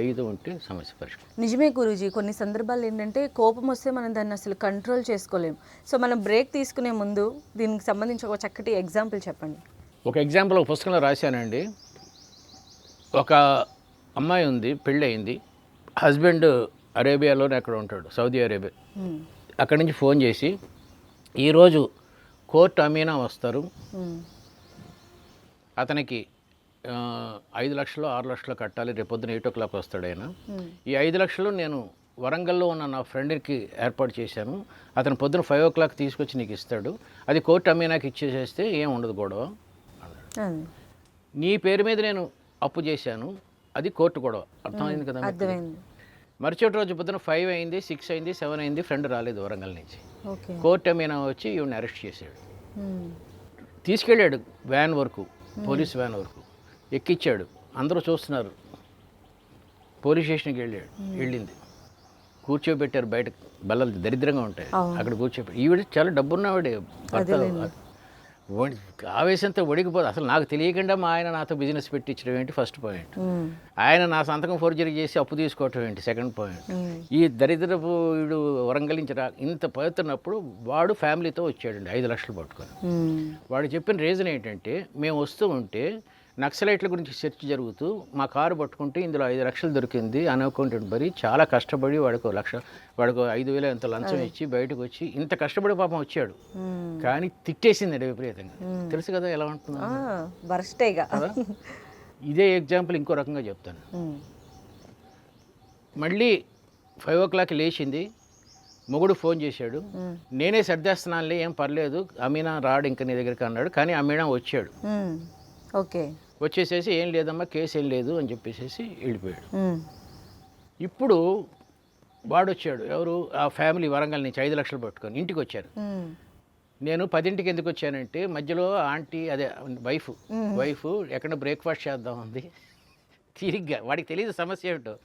ఐదు ఉంటే సమస్య పరిష్కారం. నిజమే గురూజీ. కొన్ని సందర్భాల్లో ఏంటంటే కోపం వస్తే మనం దాన్ని అసలు కంట్రోల్ చేసుకోలేం. సో మనం బ్రేక్ తీసుకునే ముందు దీనికి సంబంధించి ఒక చక్కటి ఎగ్జాంపుల్ చెప్పండి. ఒక ఎగ్జాంపుల్ ఒక పుస్తకంలో రాశానండి. ఒక అమ్మాయి ఉంది, పెళ్ళయింది. హస్బెండ్ అరేబియాలోనే అక్కడ ఉంటాడు, సౌదీ అరేబియా. అక్కడి నుంచి ఫోన్ చేసి, ఈరోజు కోర్టు అమీనా వస్తారు, అతనికి 5 లక్షలు 6 లక్షలు కట్టాలి, రేపొద్దున 8 o'clock వస్తాడు ఆయన. ఈ 5 లక్షలు నేను వరంగల్లో ఉన్న నా ఫ్రెండ్కి ఏర్పాటు చేశాను, అతను పొద్దున 5 o'clock తీసుకొచ్చి నీకు ఇస్తాడు, అది కోర్టు అమీనాకి ఇచ్చేసేస్తే ఏం ఉండదు గొడవ. నీ పేరు మీద నేను అప్పు చేశాను, అది కోర్టు గొడవ. అర్థమైంది కదా. మరుసటి రోజు పొద్దున 5 అయింది, 6 అయింది, 7 అయింది, ఫ్రెండ్ రాలేదు వరంగల్ నుంచి. కోర్టు అమీనా వచ్చి ఈవిని అరెస్ట్ చేశాడు, తీసుకెళ్ళాడు వ్యాన్ వరకు, పోలీస్ వ్యాన్ వరకు ఎక్కిచ్చాడు. అందరూ చూస్తున్నారు. పోలీస్ స్టేషన్కి వెళ్ళింది, కూర్చోబెట్టారు బయట, బల్లలు దరిద్రంగా ఉంటాయి, అక్కడ కూర్చోబెట్టి. ఈవిడ చాలా డబ్బున్నవాడే, ఆవేశంతో వడికిపోదు. అసలు నాకు తెలియకుండా మా ఆయన నాతో బిజినెస్ పెట్టించడం ఏంటి ఫస్ట్ పాయింట్, ఆయన నా సంతకం ఫోర్జరీ చేసి అప్పు తీసుకోవటం ఏంటి సెకండ్ పాయింట్. ఈ దరిద్రపు వీడు వరంగల్ నుంచి ఇంత పోతున్నప్పుడు వాడు ఫ్యామిలీతో వచ్చాడండి 5 లక్షలు పట్టుకొని. వాడు చెప్పిన రీజన్ ఏంటంటే, మేము వస్తూ ఉంటే నక్సలైట్ల గురించి సెర్చ్ జరుగుతూ మా కారు పట్టుకుంటే ఇందులో 5 లక్షలు దొరికింది అన్అకౌంటెడ్ మరి. చాలా కష్టపడి వాడికి 1 లక్ష, వాడికి 5,000 ఎంత లంచం ఇచ్చి బయటకు వచ్చి ఇంత కష్టపడి పాపం వచ్చాడు. కానీ తిట్టేసింది విపరీతంగా. తెలుసు కదా ఎలా ఉంటుందో. ఇదే ఎగ్జాంపుల్ ఇంకో రకంగా చెప్తాను. మళ్ళీ 5 o'clock లేచింది, మొగుడు ఫోన్ చేశాడు, నేనే సర్దేస్తున్నానులే ఏం పర్లేదు, అమీనా రాడు ఇంకా నీ దగ్గరికి అన్నాడు. కానీ అమీనా వచ్చాడు. వచ్చేసేసి ఏం లేదమ్మా, కేసు ఏం లేదు అని చెప్పేసి వెళ్ళిపోయాడు. ఇప్పుడు వాడు వచ్చాడు, ఎవరు, ఆ ఫ్యామిలీ వరంగల్ నుంచి 5 లక్షలు పట్టుకొని ఇంటికి వచ్చారు. నేను 10ంటికి ఎందుకు వచ్చానంటే, మధ్యలో ఆంటీ అదే వైఫ్ ఎక్కడ బ్రేక్ఫాస్ట్ చేద్దాం అంది. తిరిగ్గా వాడికి తెలియదు సమస్య ఏమిటో.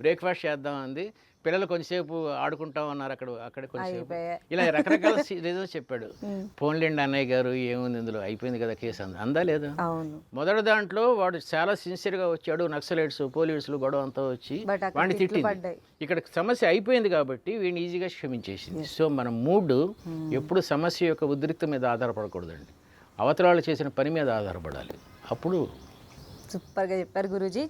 బ్రేక్ఫాస్ట్ చేద్దాం అంది, పిల్లలు కొంచెంసేపు ఆడుకుంటాం అన్నారు, అక్కడ కొంచెంసేపు ఇలా రకరకాల రీజన్స్ చెప్పాడు. పోన్లేండి అన్నయ్య గారు, ఏముంది ఇందులో, అయిపోయింది కదా కేసు అందా లేదా. మొదటి దాంట్లో వాడు చాలా సిన్సియర్గా వచ్చాడు, నక్సలైట్స్ పోలీసులు గొడవ అంతా వచ్చి వాడిని తిట్టింది. ఇక్కడ సమస్య అయిపోయింది కాబట్టి వీడిని ఈజీగా క్షమించేసింది. సో మన మూడ్ ఎప్పుడు సమస్య యొక్క ఉద్రిక్త మీద ఆధారపడకూడదండి, అవతల వాళ్ళు చేసిన పని మీద ఆధారపడాలి. అప్పుడు సూపర్గా చెప్పారు గురూజీ.